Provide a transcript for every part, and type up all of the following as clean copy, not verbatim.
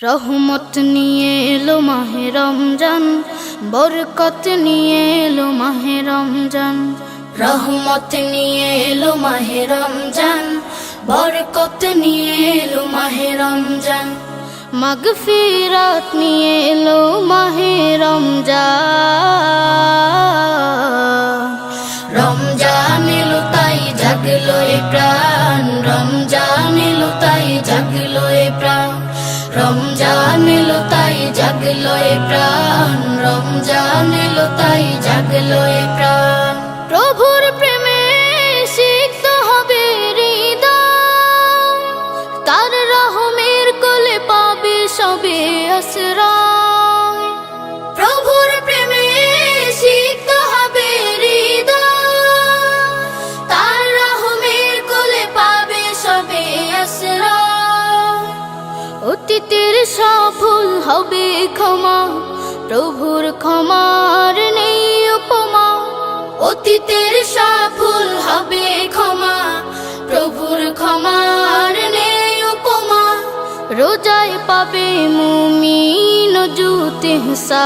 রহমত নিয়ে এলো মাহে রমজান, বরকত নিয়ে এলো মাহে রমজান। রহমত নিয়ে এলো মাহে রমজান, বরকত নিয়ে এলো মাহে রমজান। মাগফিরাত নিয়ে এলো মাহে রমজান। রমজান এলো তাই জাগলো এ প্রাণ, রমজান এলো তাই জাগলো এ প্রাণ। রমজান এলো তাই জাগলো এ প্রাণ, রমজান এলো তাই জাগলো এ প্রাণ। প্রভুর প্রেমে সিক্ত হবে হৃদয়, তার রহমের কোলে পাবে সবে আশ্রয়। প্রভুর প্রেমে সিক্ত হবে হৃদয়, তার রহমের কোলে পাবে সবে আশ্রয়। অতীতের সফল হবে ক্ষমা, প্রভুর ক্ষমার নেই উপমা। অতীতের সফল হবে ক্ষমা, প্রভুর ক্ষমার নেই উপমা। রোজায় পাবে মুমিন জুত ইহসান।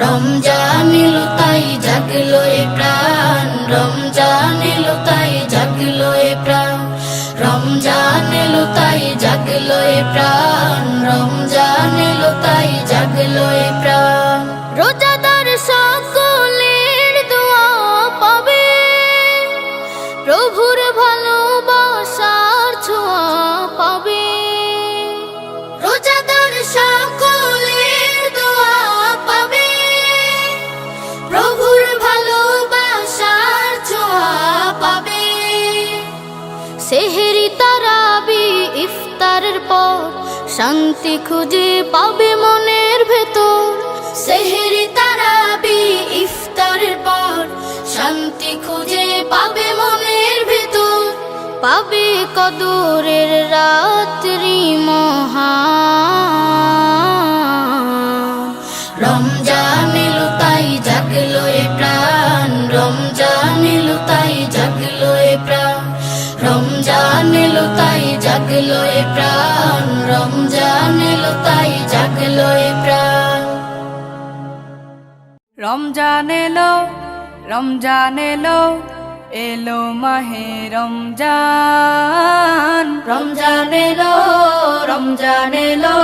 রমজান এলো তাই জাগলো এ প্রাণ, রমজান এলো তাই জাগলো এ প্রাণ। রমজান এলো তাই জাগলো এ প্রাণ, রমজান এলো তাই জাগলো এ প্রাণ। রোজাদার সকলের দোয়া পাবে, প্রভুর ভালোবাসার ছোঁয়া পাবে। রোজাদার সকলের দোয়া পাবে, প্রভুর ভালোবাসার ছোঁয়া পাবে। সেহেরি তারাবি ইফতারের পর শান্তি খুঁজে পাবে মনের ভেতর। সেহেরি তারাবি ইফতারের পর শান্তি খুঁজে পাবে মনের ভেতর। পাবে কদরের রাত্রি মহান। রমজান এলো তাই জাগলো এ প্রাণ, রমজান এলো তাই জাগলো এ প্রাণ। রমজান এলো তাই জাগলো এ প্রাণ, রমজান এলো তাই জাগলো এ প্রাণ। রমজান এলো, রমজান এলো, এলো মাহে রমজান। রমজান এলো, রমজান এলো,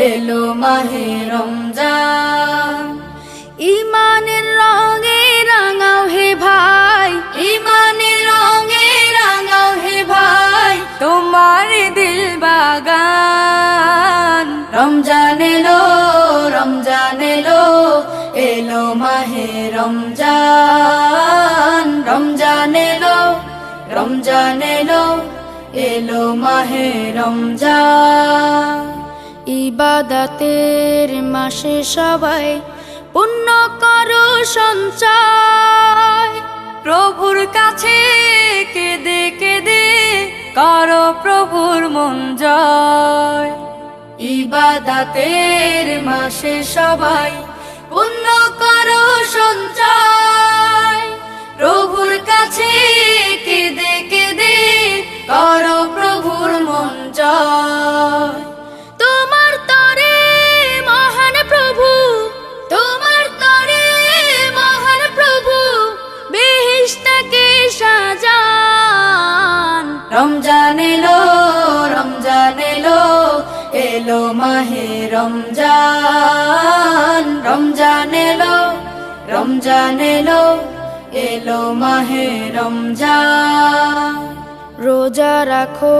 এলো মাহে রমজান। ইমানের রঙে রাঙাও হে ভাই, ইমানের রঙে রাঙাও হে ভাই, তোমার দিল বাগান। রমজান এলো, রমজান এলো, এলো মাহে রমজান। রমজান এলো, রমজান এলো, এলো মাহে রমজান। ইবাদতের মাসে সবাই পুণ্য করো সঞ্চয়, প্রভুর কাছে কেঁদে কেঁদে করো প্রভুর মন জয়। ইবাদতের মাসে সবাই পুণ্য করো সঞ্চয়, প্রভুর কাছে কেঁদে কেঁদে করো প্রভুর মন জয়। তোমার তরে মহান প্রভু, তোমার তরে মহান প্রভু বেহেশতকে সাজান। রমজান এলো, রমজান এলো, এলো মাহে রমজান। রমজান এলো, রমজান এলো, এলো মাহে রমজান। রোজা রাখো,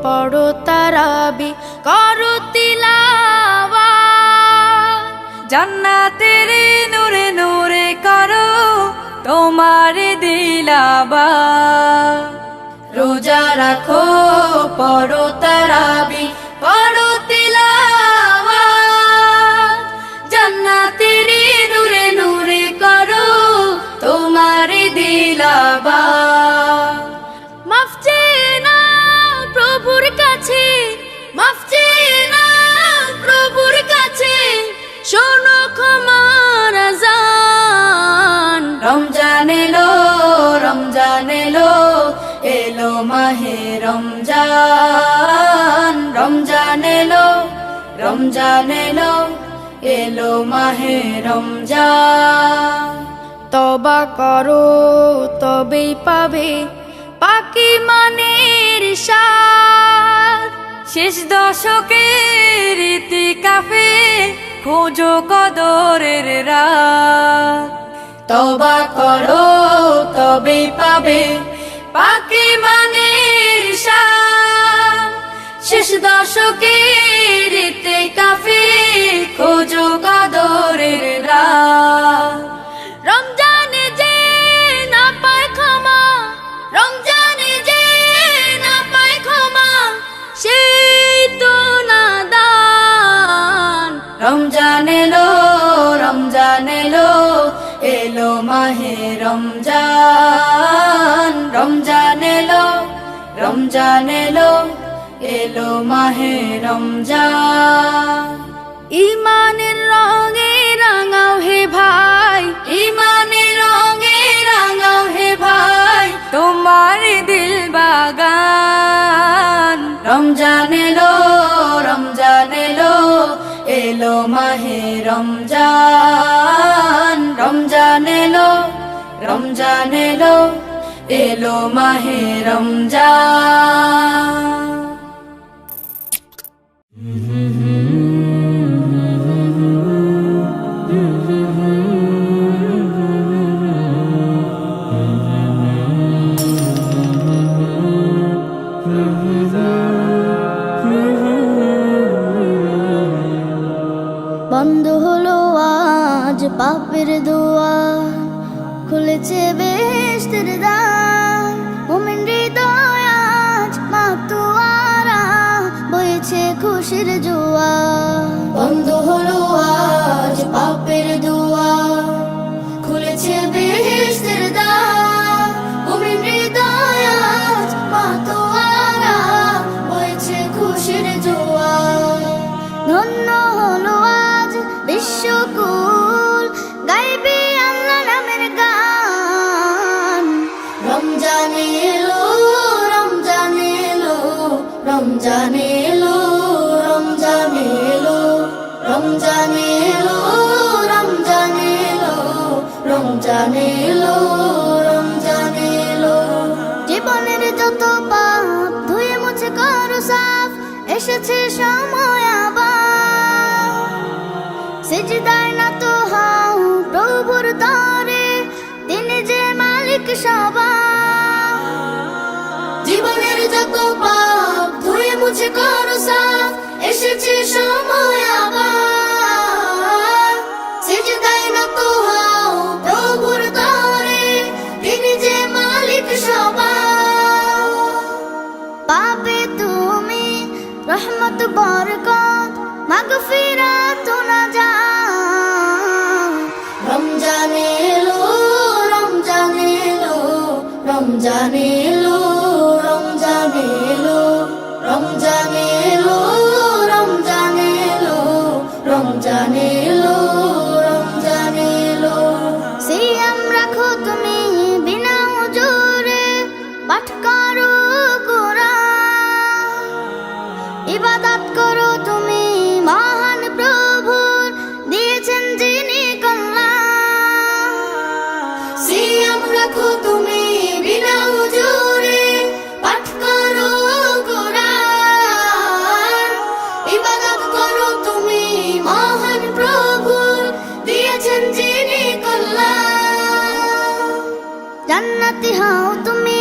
পড়ো তারাবি, করো তিলাওয়াত, জান্নাতের নূরে নূরে করো তোমার দিলাবা। রোজা রাখো, পড়ো তারাবি, পড়ো তিলাওয়াত, জান্নাতের নূরে নূরে করো তোমার দিলাবা। মাফ চেয়ে নাও প্রভুর কাছে, মাফ চেয়ে নাও প্রভুর কাছে, শোনো ক্ষমার আযান। রমজান এলো, রমজান এলো, এলো মাহে রমজান রমজান এলো রমজান এলো এলো মাহে রমজান তবা করো তবেই পাবে পাকি মানের সাথ শেষ দশকের ইতিকাফে খোঁজো কদরের রাত তওবা করো তবেই পাবে পাকি মানের শান শেষ দশকের ইতিকাফে খোঁজো কদরের রাত রমজানে যে না পায় ক্ষমা রমজানে যে না পায় ক্ষমা সেই তো নাদান রমজান এলো রমজান এলো এলো মাহে রমজান রমজান এলো রমজান এলো এলো মাহে রমজান ইমানের রঙে রাঙাও হে ভাই ইমানের রঙে রাঙাও হে ভাই তোমার দিল বাগান রমজান এলো রমজান এলো এলো মাহে রমজান রমজান এলো রমজান এলো এলো মাহে রমজান বন্ধ হলো আজ পাপের দোয়ার খুলেছে বেহেশতের দ্বার মুমিন হৃদয় আজ মাতোয়ারা বইছে খুশির জোয়ার বন্ধ হলো আজ পাপের দুয়ার খুলেছে বেহেশতের দ্বার মুমিন হৃদয় আজ মাতোয়ারা বইছে খুশির জোয়ার ধন্য হলো আজ বিশ্বকুল গাইবে আল্লাহ নামের গান রমজান এলো রমজান এলো রমজান এলো রমজান এলো রমজান এলো রমজান এলো রমজান এলো রমজান এলো জীবনের যত পাপ ধুয়ে মুছে করো সাফ এসেছে সময় আবার সিজদায় না তো হও প্রভুর তরে তিনি যে মালিক সবার জীবনের যত পাপ ধুয়ে মুছে করো সাফ এসেছে সময় আবার সিজদায় নত হও প্রভুর তরে তিনি যে মালিক সবার পাবে তুমি রহমত বরকত মাগফিরাত নাজাত রমজান এলো রমজান এলো রমজান এলো রমজান এলো রমজান এলো রমজান এলো রমজান এলো রমজান এলো সিয়াম রাখো তুমি বিনা উজুরে পাঠ করো কোরআন ইবাদত করো তুমি মহান প্রভুর দিয়েছেন যিনি কল্যাণ সিয়াম রাখো তুমি বিনা হুজুরে পাঠ করো কোরআন ইবাদত করো তুমি মহান প্রভুর দিয়েছেন যিনি কল্যাণ জান্নাতি হও তুমি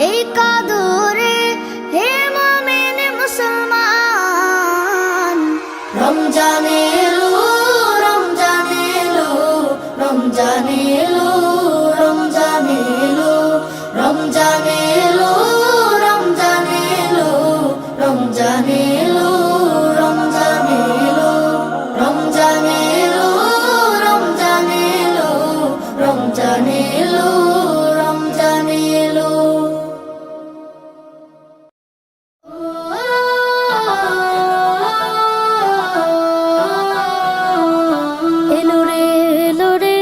এই কদরে হে মুমিন মুসলমান রমজান এলো রমজান এলো রমজান এলো রমজান এলো রমজান এলো রমজান এলো রমজান এলো রমজান এলো রমজান এলো রমজান এলো রমজান এলো রমজান এলো এলো রে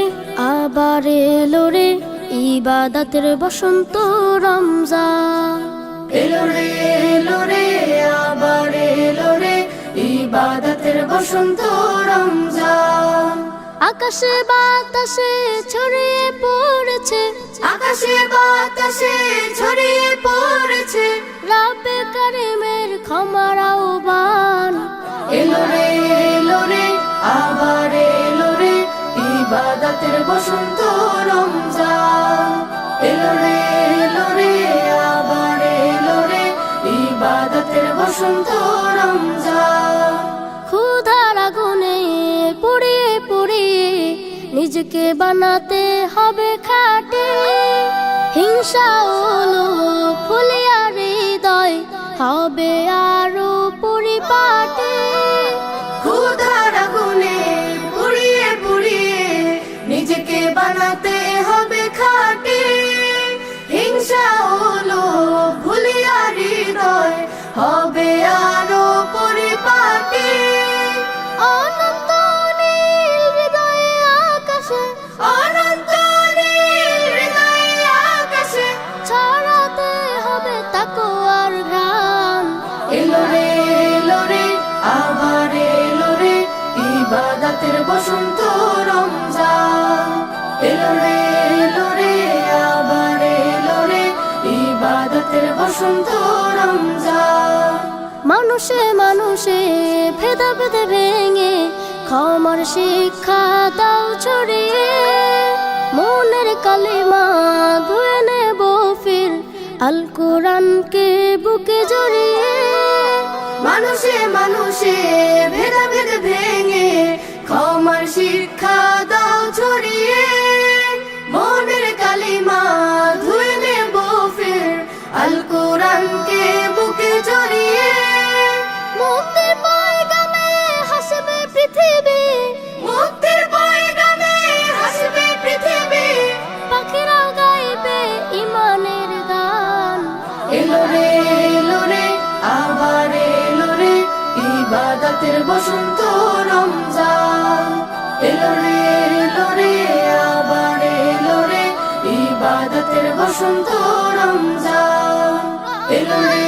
আবার এলো রে ইবাদতের বসন্ত রমজান এলো রে এলো রে আবার এলো রে ইবাদতের বসন্ত রমজান। আকাশে বাতাসে ছড়িয়ে পড়েছে, আকাশে বাতাসে ছড়িয়ে পড়েছে রব্বে কারিমের ক্ষমার আহ্বান। এলো রে আবার এলো রে ইবাদতের বসন্ত রমজান। এলো রে আবার এলো রে ইবাদতের বসন্ত রমজান। ক্ষুধার আগুনে পুড়িয়ে পুড়িয়ে নিজেকে বানাতে হবে খাঁটি, হিংসা ও লোভ ফুলিয়া হৃদয় হবে আরো পরিপাটি। ক্ষুধার আগুনে পুড়িয়ে পুড়িয়ে নিজেকে বানাতে হবে খাঁটি, হিংসা ও লোভ ভুলিয়া হৃদয় হবে আরো পরিপাটি। অনন্ত নীল হৃদয়ে আকাশে, অনন্ত নীল হৃদয়ে আকাশে ছড়াতে হবে তাকওয়ার ঘ্রাণ। এলো রে আবার এলো রে ইবাদতের বসন্ত রমজান। এলো রে আবার এলো রে ইবাদতের বসন্ত রমজান। মানুষে মানুষে ভেদাভেদে ভেঙে ক্ষমার শিক্ষা দাও ছড়িয়ে, মনের কালিমা ধুয়ে নেব ফির আল কোরআনকে বুকে জড়িয়ে। মানুষে মানুষে ভেদাভেদ ভেঙে ক্ষমার শিক্ষা দাও ছড়িয়ে, মনের কালিমা ধুয়ে নেব ফির আল কোরআনকে বুকে জড়িয়ে। মুক্তির পয়গামে হাসবে পৃথিবী, মুক্তির পয়গামে হাসবে পৃথিবী, পাখিরাও গাইবে ইমানের গান। এলো রে আবার এলো রে ইবাদতের বসন্ত রমজান। এলো রে আবার এলো রে ইবাদতের বসন্ত রমজান। এলো রে